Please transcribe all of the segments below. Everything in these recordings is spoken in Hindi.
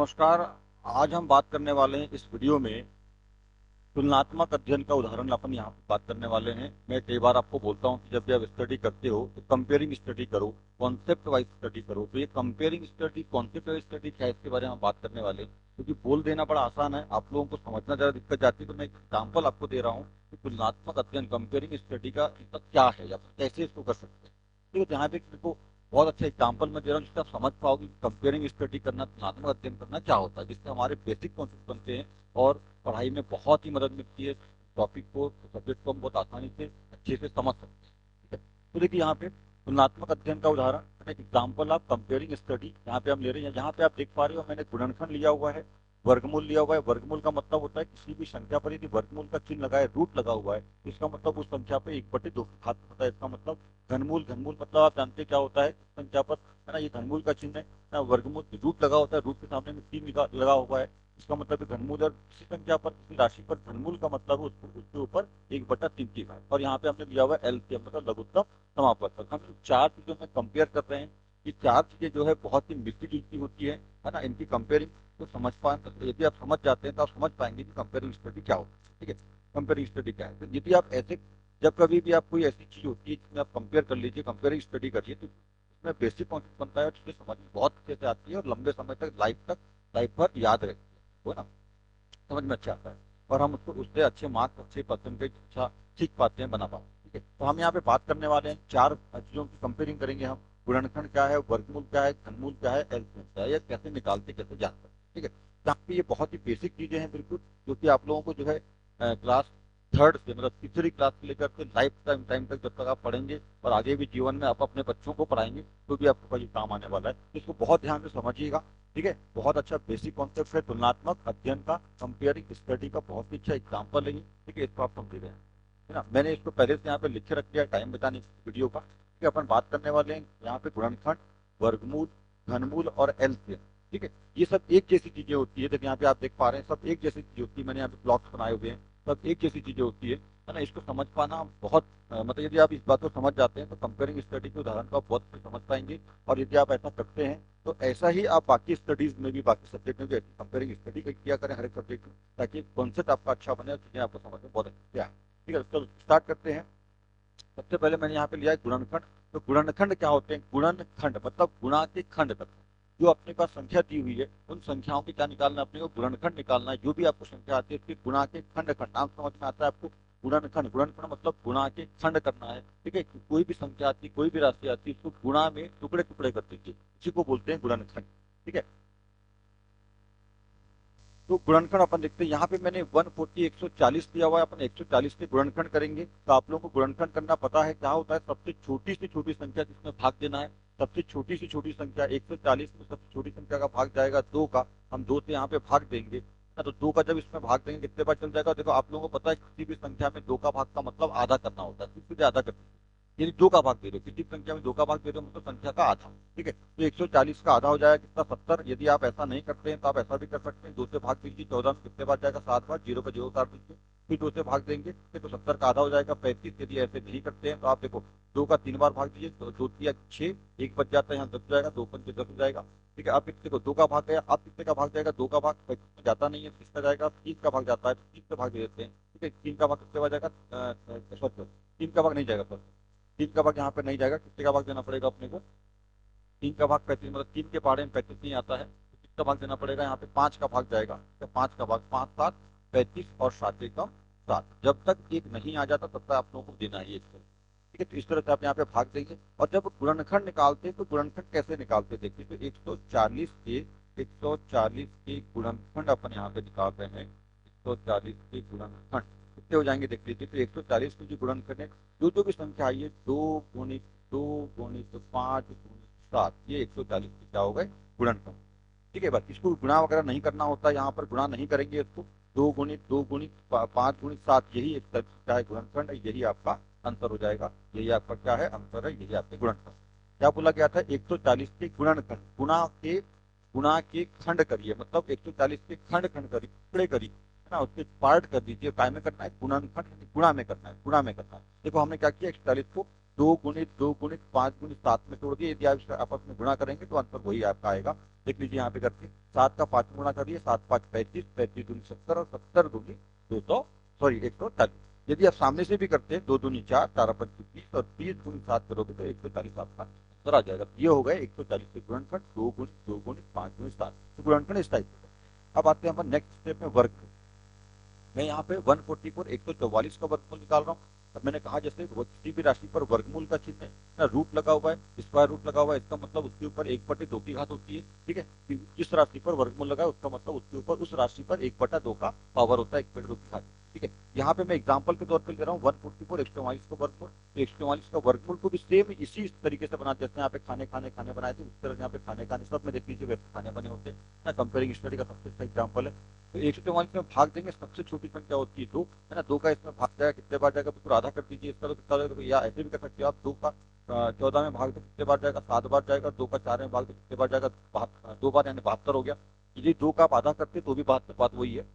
नमस्कार। आज हम बात करने वाले हैं इस वीडियो में तुलनात्मक अध्ययन का उदाहरण अपन यहाँ पे बात करने वाले हैं। मैं कई बार आपको बोलता हूँ कि जब भी आप स्टडी करते हो तो कंपेयरिंग स्टडी करो, कॉन्सेप्ट वाइज स्टडी करो। तो ये comparing study, concept wise study क्या है, इसके बारे में हम बात करने वाले हैं। क्योंकि बोल देना बड़ा आसान है, आप लोगों को समझना ज़्यादा दिक्कत जाती है। तो मैं एक एग्जाम्पल आपको दे रहा हूँ कि तुलनात्मक अध्ययन, कंपेयरिंग स्टडी का मतलब क्या है या फिर कैसे इसको कर सकते हैं। ठीक है, जहाँ पे देखो बहुत अच्छा एग्जाम्पल मैं दे रहा हूँ जिससे आप समझ पाओगे कंपेयरिंग स्टडी करना, तुलनात्मक अध्ययन करना क्या होता है, जिससे हमारे बेसिक कॉन्सेप्ट बनते हैं और पढ़ाई में बहुत ही मदद मिलती है। टॉपिक को, सब्जेक्ट को हम बहुत आसानी से अच्छे से समझ सकते हैं। ठीक है, तो देखिए यहाँ पे तुलनात्मक अध्ययन का उदाहरण, एक एग्जाम्पल ऑफ कंपेयरिंग स्टडी यहाँ पे हम ले रहे हैं। यहाँ पे आप देख पा रहे हो मैंने गुणनखंड लिया हुआ है, वर्गमूल लिया हुआ है। वर्गमूल का मतलब होता है किसी भी संख्या पर यदि वर्गमूल का चिन्ह लगा है, रूट लगा हुआ है, तो इसका मतलब उस संख्या पे 1/2 घात होता है। इसका मतलब घनमूल, घनमूल मतलब आप जानते हैं क्या होता है संख्या पर, है ना, ये घनमूल का चिन्ह है ना। वर्गमूल रूट लगा होता है, रूट के सामने में 3 लगा हुआ है, इसका मतलब है घनमूल। और किसी संख्या पर, किसी राशि पर घनमूल का मतलब है उसके ऊपर 1/3 की घात। और यहाँ पे हमने लिया हुआ है एलसीएम मतलब लघुत्तम समापवर्तक। हम इन चार चीजों में कंपेयर कर रहे हैं। ये चार चीजें जो है बहुत ही मिलती जुलती होती है ना। इनकी कंपेयरिंग तो समझ पा, यदि आप समझ जाते हैं तो आप समझ पाएंगे कि कंपेयरिंग स्टडी क्या होती है। ठीक है, कंपेयरिंग स्टडी क्या है। तो यदि आप ऐसे, जब कभी भी आप कोई ऐसी चीज होती है जिसमें आप कंपेयर कर लीजिए, कंपेयरिंग स्टडी करिए, तो इसमें बेसिक कॉन्सेप्ट बनता है और चीजें समझ में बहुत अच्छे से आती है और लंबे समय तक, लाइफ भर याद रहती है ना, समझ में अच्छा आता है। और हम उसको, उससे अच्छे मार्क्स, अच्छे परसेंटेज अच्छा सीख पाते हैं, बना पाते हैं। ठीक है, तो हम यहाँ पे बात करने वाले हैं चार चीजों की कंपेयरिंग करेंगे हम। गुणनखंड क्या है, वर्गमूल क्या है, घनमूल क्या है, एलसीएम क्या है, या कैसे निकालते, कैसे जानते हैं। ठीक है, यहाँ पे ये बहुत ही बेसिक चीजें हैं बिल्कुल, जो कि आप लोगों को जो है क्लास थर्ड से, मतलब तीसरी क्लास से लेकर के लाइफ टाइम टाइम तक जब तक आप पढ़ेंगे और आगे भी जीवन में आप अपने बच्चों को पढ़ाएंगे तो भी आपको ये काम आने वाला है। तो इसको बहुत ध्यान से समझिएगा। ठीक है, बहुत अच्छा बेसिक कॉन्सेप्ट है तुलनात्मक अध्ययन का, कंपेयरिंग स्टडी का बहुत ही अच्छा एग्जाम्पल है ये। ठीक है, इसको आप समझ रहे हैं, है ना। मैंने इसको पहले से यहाँ पे लिख के रख दिया टाइम बचाने की वीडियो का। ठीक है, अपन बात करने वाले हैं यहाँ पे गुणनखंड, वर्गमूल, घनमूल और एलसीएम। ठीक है, ये सब एक जैसी चीजें होती है। देखिए यहाँ पे आप देख पा रहे हैं सब एक जैसी चीज होती है। मैंने यहाँ पे ब्लॉक्स बनाए हुए हैं, सब एक जैसी चीजें होती है ना। इसको समझ पाना बहुत मतलब यदि आप इस बात को समझ जाते हैं तो कंपेयरिंग स्टडी के उदाहरण को आप बहुत अच्छे से समझ पाएंगे। और यदि आप ऐसा करते हैं तो ऐसा ही आप बाकी स्टडीज में भी, बाकी सब्जेक्ट में भी ऐसी कंपेयरिंग स्टडी किया करें हर एक सब्जेक्ट में, ताकि कॉन्सेप्ट आपका अच्छा बने और चीजें आपको समझ में बहुत अच्छे से आए। ठीक है, तो स्टार्ट करते हैं। सबसे पहले मैंने यहाँ पे लिया है गुणनखंड। तो गुणनखंड क्या होते हैं, गुणनखंड मतलब गुणा के खंड तक जो अपने पास संख्या दी हुई है, उन संख्याओं की क्या निकालना है, अपने को गुणनखंड निकालना है। जो भी आपको संख्या आती है उसके गुणा के खंड, खंड नाम समझ में आता है आपको। गुणनखंड, गुणनखंड मतलब गुणा के खंड करना है। ठीक है, कोई भी संख्या आती, कोई भी राशि आती, उसको गुणा में टुकड़े टुकड़े कर दीजिए, इसी को बोलते हैं गुणनखंड। ठीक है, तो गुणनखंड अपन देखते हैं। यहाँ पे मैंने 140 140 दिया हुआ है, अपन 140 के गुणनखंड करेंगे। तो आप लोगों को गुणनखंड करना पता है क्या होता है, सबसे छोटी से छोटी संख्या जिसमें भाग देना है। सबसे छोटी से छोटी संख्या 140 में सबसे छोटी संख्या का भाग जाएगा 2 का, हम 2 से यहाँ पे भाग देंगे ना। तो 2 का जब इसमें भाग देंगे कितने बार चल जाएगा, देखो आप लोगों को पता है किसी भी संख्या में 2 का भाग का मतलब आधा करना होता है, सीधे आधा कर, यदि 2 का भाग दे रहे हो, किसी संख्या में 2 का भाग दे रहे हो मतलब संख्या का आधा। ठीक है, तो 140 का आधा हो जाएगा कितना, 70। यदि आप ऐसा नहीं करते हैं तो आप ऐसा भी कर सकते हैं, 2 से भाग दीजिए, 14 में कितने बार जाएगा, 7 बार, 0 का 0 उतार दीजिए, फिर 2 से भाग देंगे, फिर तो 70 का आधा हो जाएगा 35। यदि ऐसे नहीं करते हैं तो आप देखो 2 का 3 बार भाग दीजिए, तो 2 या 6, 1 बच जाता है, यहाँ 10 हो जाएगा, 2 पंचे 10 हो जाएगा। ठीक है, आप कितने को 2 का भाग गया, आप कितने का भाग जाएगा, 2 का भाग 35 में जाता नहीं है, 30 का जाएगा, 30 का भाग जाता है तो 30 से भाग दे देते हैं। ठीक है, 3 का भाग कितने बार जाएगा, सॉरी 3 का भाग नहीं जाएगा, सर 3 का भाग यहाँ पे नहीं जाएगा, कितने का भाग देना पड़ेगा अपने को, 3 का भाग 35, मतलब 3 के पहाड़े में 35 नहीं आता है, तो 3 का भाग देना पड़ेगा, यहाँ पे 5 का भाग जाएगा। तो 5 का भाग, 5 7 35 और 7 एकम 7, जब तक एक नहीं आ जाता तब तक आप लोगों को देना है ये। ठीक है, तो इस तरह से आप यहाँ पे भाग देंगे। और जब गुणनखंड निकालते हैं तो गुणनखंड कैसे निकालते हैं देखिए, तो 140 के गुणनखंड अपन यहाँ पे निकाल रहे हैं। 140 के गुणनखंड कितने हो जाएंगे देख लीजिए। तो 140 के जो गुणनखंड है, जो जो भी संख्या आई है, 2 गुणित 2 गुणित 5 गुणित 7, ये 140 के क्या हो गए, गुणनखंड। ठीक है, बस इसको गुणा वगैरह नहीं करना होता, यहाँ पर गुणा नहीं करेंगे इसको। 2 गुणित 2 गुणित 5 गुणित 7, यही एक क्या है, गुणनखंड है, यही आपका आंसर हो जाएगा। यही आपका क्या है, आंसर है, यही आपके गुणनखंड। क्या बोला गया था, 140 के गुणनखंड, गुणा के खंड करिए, मतलब 140 के खंड खंड करिए, टुकड़े करिए, है ना, उसके पार्ट कर दीजिए। काय में करना है, गुणनखंड गुणा में करना है, गुणा में करना है। देखो हमने क्या किया, 140 को 2 गुणित 5 गुणित 7 में तोड़ दिए, यदि आप इसका आपस में गुणा करेंगे तो आंसर वही आपका आएगा। देख लीजिए यहाँ पे करके 7 का 5 गुणा कर दिए, 7×5 = 35, 35×2 = 70 और 70×2 सॉरी 140। यदि आप सामने से भी करते हैं 2×2 = 4, 4×5 = 30 और 30×7 करोगे तो 140 आपका आंसर आ जाएगा। ये हो गए 140 के गुणनखंड 2×2 × 5×7 तो गुणनखंड इस टाइप का। अब आते हैं अपन नेक्स्ट स्टेप में वर्ग। मैं यहाँ पे 144 144 का वर्गमूल निकाल रहा हूँ। अब मैंने कहा जैसे किसी भी राशि पर वर्गमूल का चिन्ह है ना, रूट लगा हुआ है, स्क्वायर रूट लगा हुआ है, इसका मतलब उसके ऊपर 1/2 की घात होती है। ठीक है, जिस राशि पर वर्गमूल लगा है उसका मतलब उसके ऊपर उस राशि पर 1/2 का पावर होता है, 1/2 की घात। ठीक है, यहाँ पे मैं एग्जाम्पल के तौर पर ले रहा हूँ 144 144 का वर्गमूल। तो 144 का वर्गमूल को भी सेम इसी तरीके से बनाते हैं, यहाँ पे खाने खाने खाने बनाए थे, उस तरह यहाँ पे खाने खाने सब में देख लीजिए वैसे खाने बने होते हैं ना। कंपेयरिंग स्टडी का सबसे अच्छा एग्जाम्पल है। तो 144 में भाग देंगे, सबसे छोटी संख्या होती है 2, है ना। 2 का इसमें भाग जाएगा, कितने बार जाएगा, बिल्कुल आधा कर दीजिए इसका तो कितना जाएगा, या ऐसे भी कर सकते हो आप। 2 का 14 में भाग दो कितने बार जाएगा, 7 बार जाएगा। 2 का 4 में भाग दो कितने बार जाएगा, 2 बार, यानी 72 हो गया। यदि 2 का आप आधा करते तो भी 72, बात वही है।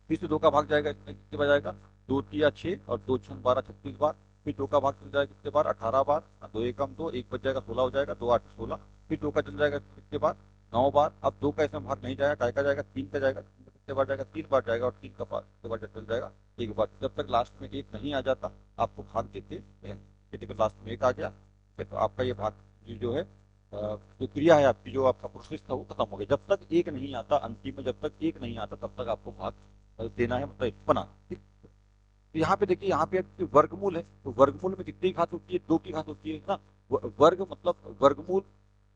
फिर से 2 का भाग जाएगा, इसमें कितने बार जाएगा, 2 तिया 6 और 2 6 12 36 बार। फिर 2 का भाग चल जाएगा कितने बार, 18 बार। 2 एकम 2, 1 बच जाएगा 16 हो जाएगा, 2 8 16। फिर 2 का चल जाएगा कितने बार, 9 बार। अब 2 का इसमें भाग नहीं जाएगा, काय का जाएगा, 3 का जाएगा, कितने बार जाएगा, 3 बार जाएगा। और 3 का भाग कितने बार चल जाएगा, 1 बार। जब तक लास्ट में 1 नहीं आ जाता आपको भाग देते हैं। लास्ट में 1 आ गया तो आपका ये भाग जो है जो क्रिया है आपकी, जो आपका प्रोसेस था वो खत्म हो गया। जब तक 1 नहीं आता, अंतिम में जब तक 1 नहीं आता तब तक आपको भाग देना है, मतलब बना। ठीक। तो यहाँ पे देखिए, यहाँ पे वर्गमूल है, तो वर्गमूल में कितनी घात होती है, 2 की घात होती है ना। वर्ग मतलब वर्गमूल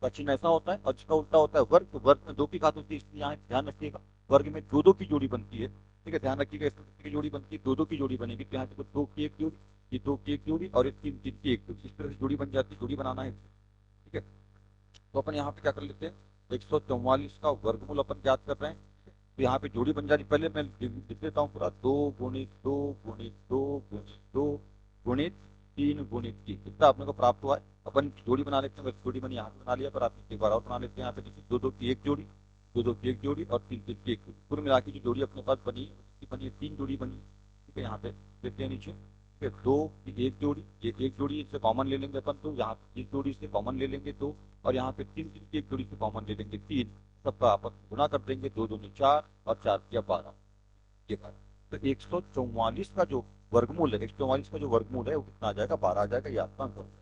का चिन्ह ऐसा होता है और इसका उल्टा होता है वर्ग, तो वर्ग में 2 की घात होती है, इसलिए यहाँ ध्यान रखिएगा। वर्ग में 2 की जोड़ी बनती है। ठीक है, ध्यान रखिएगा, इसमें कितनी की जोड़ी बनती है, 2 की जोड़ी बनेगी। तो यहाँ पे 2 की एक जोड़ी, ये 2 की एक जोड़ी और ये 3 की एक जोड़ी, इस तरह से जोड़ी बन जाती है। जोड़ी बनाना है। ठीक है, तो अपन यहाँ पे क्या कर लेते हैं, 144 का वर्गमूल अपन ज्ञात कर रहे हैं। तो यहाँ पे जोड़ी बन जानी, पहले मैं लिख देता हूँ पूरा, 2×2×2×2×3 कितना अपने को प्राप्त हुआ है। अपन जोड़ी बना लेते हैं, बस जोड़ी मैंने यहाँ पे बना लिया, पर आप एक बार और बना लेते हैं। यहाँ पे देखिए 2 2 की एक जोड़ी, 2 2 की एक जोड़ी और 3 3 की एक जोड़ी, कुल मिला के जो जोड़ी अपने पास बनी है कितनी बनी है, 3 जोड़ी बनी है। ठीक है, यहाँ पे देखते हैं नीचे, ठीक है, 2 की एक जोड़ी, ये एक जोड़ी इससे कॉमन ले लेंगे अपन, तो यहाँ पे 3 जोड़ी से कॉमन ले लेंगे 2, और यहाँ पे 3 3 की एक जोड़ी से कॉमन ले लेंगे 3। सबका आपस में गुना कर देंगे, 2 दूनी 4 और 4 किया 12। ये बात, तो 144 का जो वर्गमूल है, 144 का जो वर्गमूल है वो कितना आ जाएगा, 12 आ जाएगा। ये आपका आंसर हो जाएगा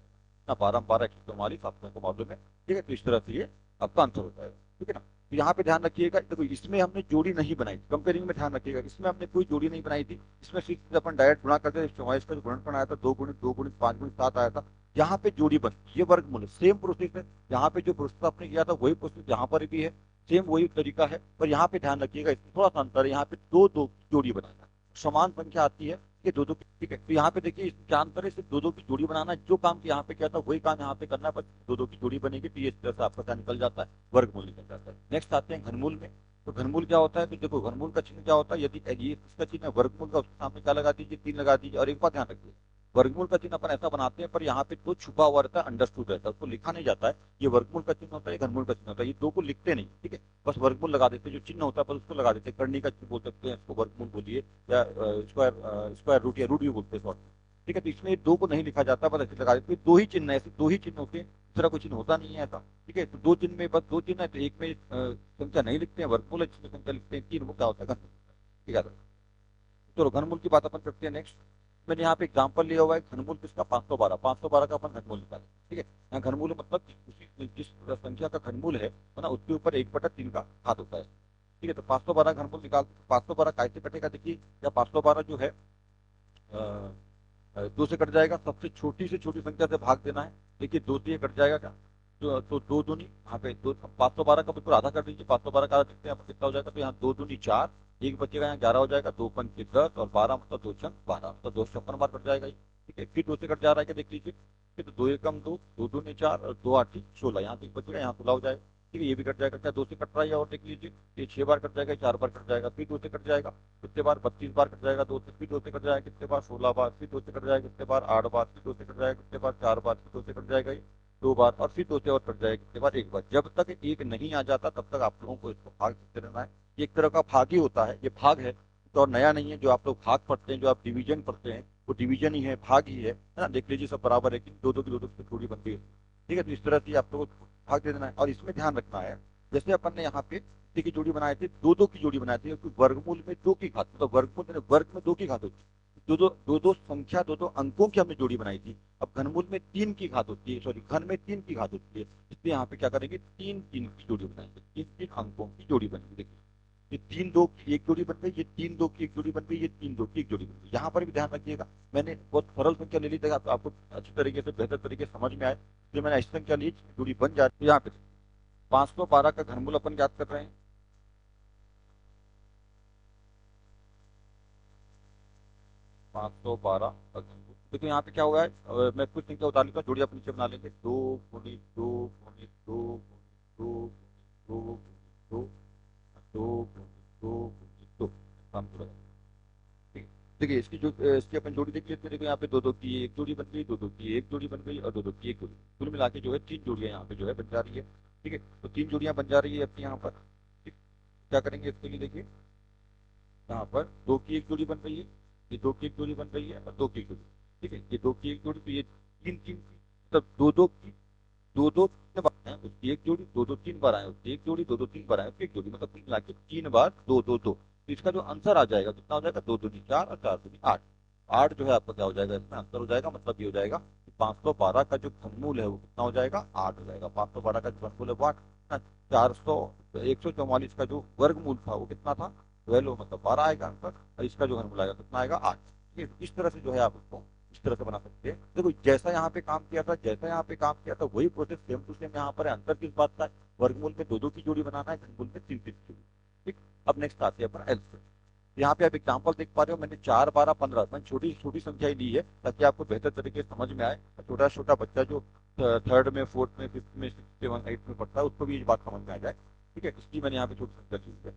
ना, 12 12 144 आपको मालूम है। ठीक है, तो इस तरह से ये आपका आंसर हो जाएगा। ठीक है ना। तो यहाँ पे ध्यान रखिएगा, देखो इसमें हमने जोड़ी नहीं बनाई, कंपेयरिंग में ध्यान रखिएगा, इसमें हमने कोई जोड़ी नहीं बनाई थी। इसमें सिर्फ अपन डायरेक्ट गुणा करते थे, 144 का जो गुणनफल आया था 2×2×5×7 आया था। यहाँ पे जोड़ी बन, ये वर्गमूल है, सेम प्रोसेस है। यहाँ पे जो प्रोसेस आपने किया था वही प्रोसेस यहाँ पर भी है, सेम वही तरीका है। पर यहाँ पे ध्यान रखिएगा, इसमें थोड़ा सा अंतर है, यहाँ पे 2 2 जोड़ी बनाना है, समान संख्या आती है ये 2 2। ठीक है, तो यहाँ पे देखिए इसमें क्या अंतर है, सिर्फ 2 2 की जोड़ी बनाना है। जो काम यहाँ पे किया था वही काम यहाँ पे करना है, पर 2 2 की जोड़ी बनेगी, तो ये इस तरह से आपका क्या निकल जाता है, वर्गमूल निकल जाता है। नेक्स्ट आते हैं घनमूल में। तो घनमूल क्या होता है, तो देखो घनमूल का चिन्ह क्या होता है, यदि ये इसका चिन्ह है वर्गमूल का, उसके सामने क्या लगा दीजिए, 3 लगा दीजिए। और एक बात ध्यान रखिए, वर्गमूल का चिन्ह अपन ऐसा बनाते हैं, पर यहाँ पे 2 छुपा हुआ रहता है, अंडरस्टूड रहता है, उसको लिखा नहीं जाता है। ये वर्गमूल का चिन्ह होता है, घनमूल का चिन्ह होता है, ये 2 को लिखते नहीं। ठीक है, बस वर्गमूल लगा देते हैं, जो चिन्ह होता है बस उसको लगा देते हैं। करनी का चिन्ह बोल सकते हैं इसको, वर्गमूल बोलिए, या स्क्वायर स्क्वायर रूट या रूट भी बोलते हैं शॉर्ट में। ठीक है, तो इसमें 2 को नहीं लिखा जाता, बस ऐसे लगा देते हैं। 2 ही चिन्ह है, ऐसे 2 ही चिन्ह होते हैं, दूसरा कोई चिन्ह होता नहीं है ऐसा। ठीक है, तो 2 चिन्ह में बस 2 चिन्ह है, तो एक में संख्या नहीं लिखते हैं, वर्गमूल है जिसमें संख्या लिखते हैं 3, वो क्या होता है, घनमूल। ठीक है, चलो घनमूल की बात अपन करते हैं नेक्स्ट। मैंने यहाँ पे एग्जांपल लिया हुआ है घनमूल किसका, 512। 512 का अपन घनमूल निकालें। ठीक है, यहाँ घनमूल मतलब जिस संख्या का घनमूल है ना, उसके ऊपर 1/3 का घात होता है। ठीक है, तो 512 घनमूल निकाल, 512 कैसे कटेगा, देखिए या 512 जो है 2 से कट जाएगा, सबसे छोटी से छोटी संख्या से भाग देना है। देखिए 2 से ये कट जाएगा क्या, तो 2 दूनी, यहाँ पे 512 का बिल्कुल आधा कर दीजिए, 512 का आधा देखते हैं यहाँ पे कितना हो जाएगा, तो यहाँ 2 दूनी 4, एक बचेगा, यहाँ 11 हो जाएगा, 2 पंच 10 और 12 मतलब 2 छंग 12, मतलब 256 बार कट जाएगा ये। ठीक है, फिर 2 से कट जा रहा है क्या, देख लीजिए, फिर तो 2 एकम 2, 2 दूनी 4 और 2 8 16, यहाँ तक बचेगा, यहाँ 16 हो जाएगा। ठीक है, ये भी कट जाएगा क्या, 2 से कट रहा है, और देख लीजिए ये 6 बार कट जाएगा, 4 बार कट जाएगा, फिर 2 से कट जाएगा कितने बार, 32 बार कट जाएगा 2 से, फिर 2 से कट जाएगा कितने बार, 16 बार, फिर 2 से कट जाएगा कितने बार, 8 बार, फिर 2 से कट जाएगा कितने बार, 4 बार, फिर 2 से कट जाएगा 2 बार, और फिर 2 से और कट जाएगा कितने बार, 1 बार। जब तक 1 नहीं आ जाता तब तक आप लोगों को इसको भाग देते रहना है। ये एक तरह का भाग ही होता है, ये भाग है तो और नया नहीं है। जो आप लोग भाग पढ़ते हैं, जो आप डिवीजन पढ़ते हैं, वो डिवीजन ही है, भाग ही है ना। देख लीजिए सब बराबर है कि दो दो की दो दो की जोड़ी बन गई है। ठीक है, तो इस तरह से आपको भाग दे देना है। और इसमें ध्यान रखना है, जैसे अपन ने यहाँ पे कितने की जोड़ी बनाए थे, दो दो की जोड़ी बनाए थे, क्योंकि वर्गमूल में दो की घात, मतलब वर्गमूल में वर्ग में दो की घात होती है। दो दो संख्या, दो दो अंकों की हमने जोड़ी बनाई थी। अब घनमूल में तीन की घात होती है, सॉरी घन में तीन की घात होती है, इसलिए यहाँ पे क्या करेंगे, तीन तीन की जोड़ी बनाएंगे, तीन तीन अंकों की जोड़ी बनेगी। देखिए ये तीन दो की एक जोड़ी बन गई, ये तीन दो की एक जोड़ी बन गई, ये तीन दो की एक जोड़ी बन गई। यहाँ पर भी ध्यान रखिएगा, मैंने बहुत सरल संख्या ले ली थी, आपको अच्छी तरीके से बेहतर तरीके से समझ में आए, जो मैंने ऐसी संख्या ली जोड़ी बन जाती है। यहाँ पे 512 का घनमूल अपन ज्ञात कर रहे हैं। 512 का घनमूल देखो यहाँ पे क्या हुआ है, मैं कुछ संख्या उतार लेता हूँ, जोड़ी आप नीचे बना लेंगे, दो गुणित दो गुणित दो गुणित दो गुणित दो गुणित दो दो गुणित दो गुणित दो, काम पूरा। ठीक है, देखिए इसकी जो इसकी अपन जोड़ी देख लेते हैं। देखो यहाँ पे दो दो की एक जोड़ी बन गई, दो दो की एक जोड़ी बन गई, और दो दो की एक जोड़ी, कुल मिला के जो है तीन जोड़ियां यहाँ पे जो है बन जा रही है। ठीक है, तो तीन जोड़ियां बन जा रही है अपनी यहाँ पर। ठीक, क्या करेंगे इसके लिए, देखिए यहाँ पर दो की एक जोड़ी बन रही है, ये दो की एक जोड़ी बन रही है, और दो की एक जोड़ी। ठीक है, ये दो की एक जोड़ी, तो ये तीन तीन की, मतलब दो दो की दो दो तीन बार आए उसकी एक जोड़ी, दो दो तीन बार आए उसकी एक जोड़ी, दो दो तीन बार आए उसकी एक जोड़ी, मतलब तीन मिला के तीन बार दो दो दो। तो इसका जो आंसर आ जाएगा कितना हो जाएगा, दो दूनी चार और चार दूनी आठ। आठ जो है आपका क्या हो जाएगा, इसमें आंसर हो जाएगा। मतलब ये हो जाएगा कि 512 का जो घनमूल है वो कितना हो जाएगा, आठ हो जाएगा। 512 का जो घनमूल है वो आठ। 400 144 का जो वर्गमूल था वो कितना था, 12, मतलब 12 आएगा आंसर। और इसका जो घनमूल आएगा कितना आएगा, आठ। ठीक है, तो इस तरह से जो है आप इसको इस तरह से बना सकते हैं। देखो जैसा यहाँ पे काम किया था, जैसा यहाँ पे काम किया था, वही प्रोसेस सेम टू सेम यहाँ पर है। अंतर किस बात का है, वर्गमूल में दो दो की जोड़ी बनाना है, घनमूल में तीन तीन की जोड़ी। ठीक, अब नेक्स्ट आते हैं अपन एलसीएम। यहाँ पे आप एग्जाम्पल देख पा रहे हो, मैंने 4 12 15 मैंने छोटी छोटी संख्या ही ली है ताकि आपको बेहतर तरीके से समझ में आए। छोटा छोटा बच्चा जो थर्ड में, फोर्थ में, फिफ्थ में, सिक्स सेवन एट में पढ़ता है, उसको भी ये बात समझ में आ जाए। ठीक है, इसलिए मैंने यहाँ पे छोटी संख्या ली है।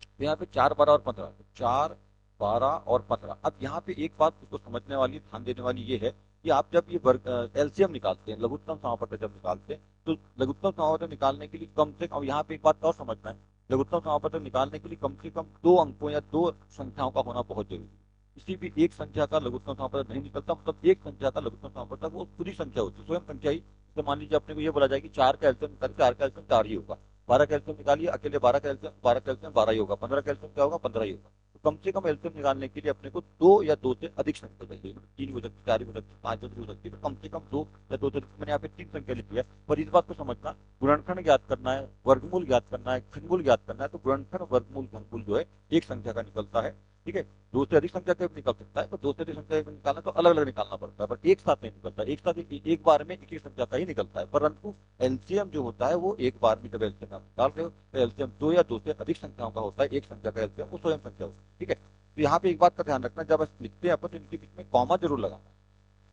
तो यहाँ पे 4 12 और 15, 4 12 और 15। अब यहाँ पे एक बात उसको समझने वाली, ध्यान देने वाली ये है कि आप जब ये वर्ग एलसीएम निकालते हैं, लघुत्तम समापवर्तक जब निकालते हैं, तो लघुत्तम समापवर्तक निकालने के लिए कम से कम, यहाँ पे एक बात और समझना है, लघुत्तम समापवर्तक निकालने के लिए कम से कम दो अंकों या दो संख्याओं का होना बहुत जरूरी है। किसी भी एक संख्या का लघुत्तम समापवर्तक नहीं निकलता, मतलब एक संख्या का लघुत्तम समापवर्तक वो पूरी संख्या होती है, स्वयं संख्या ही। तो मान लीजिए अपने को ये बोला जाए कि चार का एलसीएम निकालिए, चार का एलसीएम चार ही होगा। 12 का एलसीएम निकालिए, अकेले 12 का एलसीएम, 12 का एलसीएम 12 ही होगा। 15 का एलसीएम क्या होगा, 15 ही होगा। तो कम से कम एलसीएम निकालने के लिए अपने को दो या दो से अधिक संख्या चाहिए, तीन हो सकती है, चार हो सकती है, पांच हो सकती है, तो कम से कम दो या दो से अधिक। मैंने यहाँ पे तीन संख्या लिखी है, पर इस बात को समझना, गुणनखंड ज्ञात करना है, वर्गमूल ज्ञात करना है, घनमूल ज्ञात करना है, तो गुणनखंड वर्गमूल घनमूल जो है एक संख्या का निकलता है। ठीक है, दो से अधिक संख्या का भी निकल सकता है, पर दो से अधिक संख्या का निकालना तो अलग अलग निकालना पड़ता है, पर एक साथ नहीं निकलता। एक साथ एक बार में एक एक संख्या का ही निकलता है, परंतु एलसीएम जो होता है वो एक बार में जब एलसीएम आप निकाल रहे हो तो एलसीएम दो या दो से अधिक संख्याओं का होता है, एक संख्या का एलसीएम वो स्वयं संख्या होती है। ठीक है, तो यहाँ पे एक बात का ध्यान रखना, जब आप लिखते हैं अपन तो इनके बीच में कॉमा जरूर लगाना।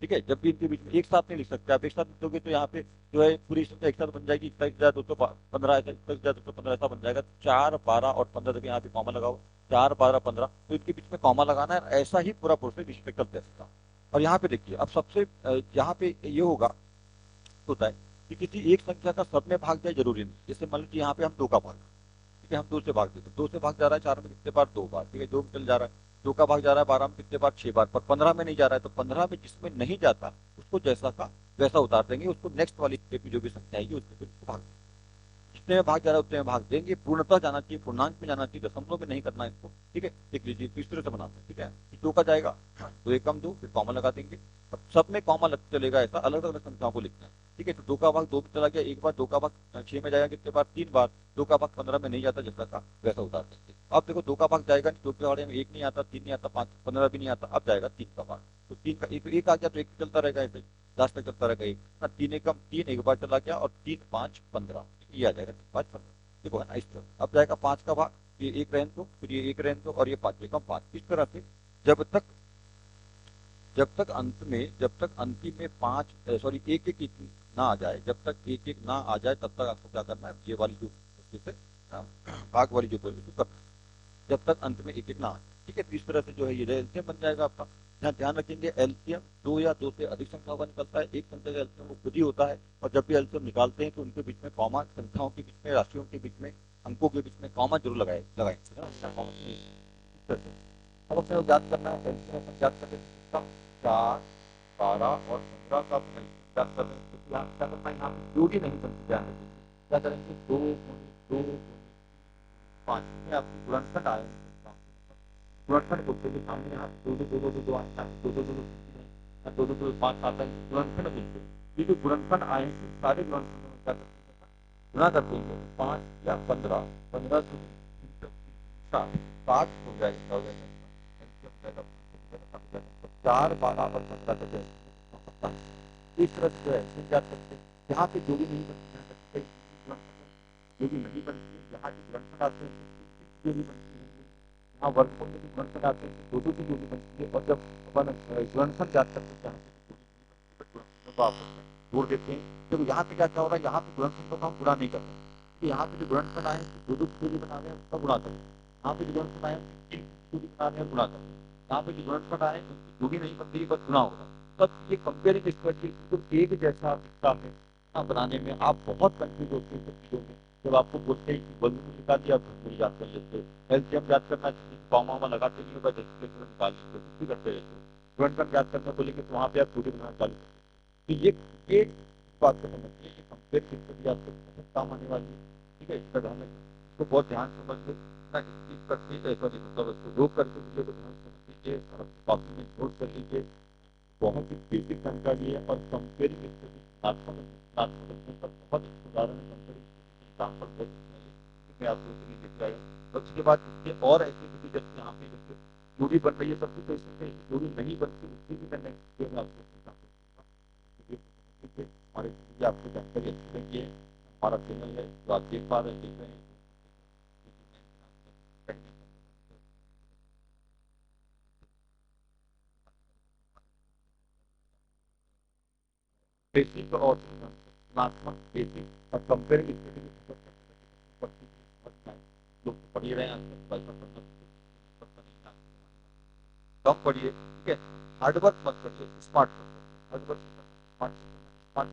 ठीक है, जब भी इनके बीच में एक साथ नहीं लिख सकते आप, एक साथ लिखोगे तो यहाँ पे जो है पूरी संख्या एक साथ बन जाएगी, 21,215 ऐसा, 21,215 ऐसा बन जाएगा। 4 12 और 15 जब यहाँ पे कॉमा लगाओ, 4 12 15, तो इनके बीच में कॉमा लगाना है। ऐसा ही पूरा प्रोसेस इस पे करते हैं। और यहाँ पे देखिए, अब सबसे यहाँ पे ये होता है कि किसी एक संख्या का सब में भाग जाए जरूरी नहीं। जैसे मान लीजिए यहाँ पे हम दो का भाग, ठीक है, हम दो से भाग देते, दो से भाग जा रहा है चार में कितने बार, दो बार। ठीक है, दो में चल जा रहा है, दो का भाग जा रहा है 12 में कितने बार, 6 बार, पर 15 में नहीं जा रहा है। तो 15 में जिसमें नहीं जाता उसको जैसा का वैसा उतार देंगे, उसको नेक्स्ट वाली स्टेप में जो भी संख्या आएगी उसमें फिर उसको भाग, जितने में भाग जा रहा है उतने में भाग देंगे। पूर्णतः जाना चाहिए, पूर्णांक में जाना चाहिए, दशमलव में नहीं करना है इसको। ठीक है, देख लीजिए तीसरे से बनाते हैं। ठीक है, दो का जाएगा, दो एक कम दो, फिर कॉमा लगा देंगे। अब सब में कॉमा लग चलेगा, ऐसा अलग अलग संख्याओं को लिखना है। ठीक है, तो दो का भाग दो में चला गया एक बार, दो का भाग छह में जाएगा कितने बार, तीन बार। दो का भाग 15 में नहीं जाता, जैसा का वैसा उतार देंगे। अब देखो दो का भाग जाएगा नहीं, दो के बारे में एक नहीं आता, तीन नहीं आता, पांच 15 भी नहीं आता, अब जाएगा तीन का भाग। तो तीन का एक आ गया तो एक चलता रहेगा, ऐसे लास्ट तक चलता रहेगा। एक ना, तीन एक कम, तीन एक बार चला गया, और तीन पांच 15, ये आ जाएगा, तीन पांच 15। देखो है ना, इस तरह अब जाएगा पांच का भाग, ये एक रहने दो, फिर ये एक रहने दो, और ये पांच एकम पांच। इस तरह से जब तक जब तक अंतिम में पांच, सॉरी एक एक ना आ जाए, जब तक एक एक ना आ जाए तब तक आपको क्या करना है, ये वाली जो जैसे भाग वाली जो प्रोसेस करना है, जब तक अंत में एक एक ना आ जाए। ठीक है, तो इस तरह से जो है ये एलसीएम बन जाएगा आपका। यहाँ ध्यान रखेंगे, एलसीएम दो या दो से अधिक संख्याओं का निकलता है, एक संख्या का एलसीएम वो खुद ही होता है। और जब भी एलसीएम निकालते हैं तो उनके बीच में कॉमा, संख्याओं के बीच में, राशियों के बीच में, अंकों के बीच में कॉमा जरूर लगाएंगे। अब अपने को ज्ञात करना है, एलसीएम अपन ज्ञात कर देंगे। का 4, 12 और 15 का ज्ञात कर रहे हैं, क्योंकि यहाँ क्या करना है, यहाँ पे जोड़ी नहीं बनती, ध्यान रखिए क्या करेंगे, 2 गुणित 2 गुणित 5 में आपकी गुणनखंड आएंगे, गुणनखंड बोलते हैं सामने यहाँ दो दो दो दो दो आता है, दो दो दो दो दो दो दो 5 आता है, गुणनखंड बोलते हैं। ये जो गुणनखंड आएंगे सारे गुणनखंडों में क्या करते हैं, गुणा कर देंगे, 5 या 15, 15 से 60 हो जाएगा, हो जाएगा 4, 12 और 15 का जैसे इस तरह से जो है इसमें क्या करते हैं, यहाँ पे जोड़ी नहीं बनती है, जोड़ी नहीं बनती है, यहाँ जो गुणनखंड आते हैं जोड़ी बनती है, यहाँ वर्गमूल में जो गुणनखंड आते हैं दो दो की जोड़ी बनती है, और जब अपन गुणनखंड ज्ञात करते हैं यहाँ पे गुणनखंडों को आपस में जोड़ देते हैं, देखो यहाँ पे क्या क्या हो रहा है, यहाँ पे गुणनखंडों का हम गुणा नहीं कर रहे, तो यहाँ पे जो गुणनखंड आए दो दो की जोड़ी बना रहे हैं उसका गुणा करें, यहाँ पे जो गुणनखंड आए तीन की जोड़ी बना रहे हैं गुणा करें, यहाँ पे जो गुणनखंड आए उनकी जोड़ी नहीं बन रही बस गुणा होगा, तब ये कंपेयरिंग स्ट्रेटजी तो एक जैसा दिखता है बनाने में आप बहुत कंफ्यूज होते हैं चीजों में, जब आपको बोलते हैं कि वर्गमूल निकाल दिया आप वर्गमूल याद कर लेते हो, एलसीएम याद करना कॉमा वामा लगाते नहीं होगा, जैसे निकाल लेते हो, कुछ भी करते रहते हो, गुणनखंड याद करना बोलेंगे तो वहां पे आप छोटी बनाना चालू करते हो, तो ये बात को समझिए, ये कंपेयर स्ट्रेटजी आपको बहुत काम आने वाली है, ठीक है, इसका ध्यान रखना, इसको बहुत ध्यान से समझिए, ना चीज करके सॉरी मतलब उसको रोक करके वीडियो को ध्यान से समझ लीजिए और अपनी कॉपी में नोट कर लीजिए, बहुत ही बेसिक जानकारी है, और कंपेयरिंग स्टडी का बहुत उदाहरण है, कंपेयरिंग एग्जाम्पल बहुत अच्छा है, मैं आपको इसलिए लेके आया, और उसके बाद इसके और एक्टिविटी जैसे यहाँ पे जैसे जोड़ी बन रही है सबकी, तो इसमें कहीं जोड़ी नहीं बनती उसकी भी मैं नेक्स्ट वीडियो में आपको हमारे आपको जानकारी अच्छी लगी है, हमारा चैनल है जो आप देख पा रहे हैं, देख रहे हैं, बेसिक और तुलनात्मक बेसिक और कंपेयरिंग स्टडी में फोकस करते हैं, लोग पढ़ ही रहे हैं आजकल, कम पढ़िए, ठीक है, हार्डवर्क मत करिए, स्मार्ट हार्डवर्क स्मार्ट स्मार्ट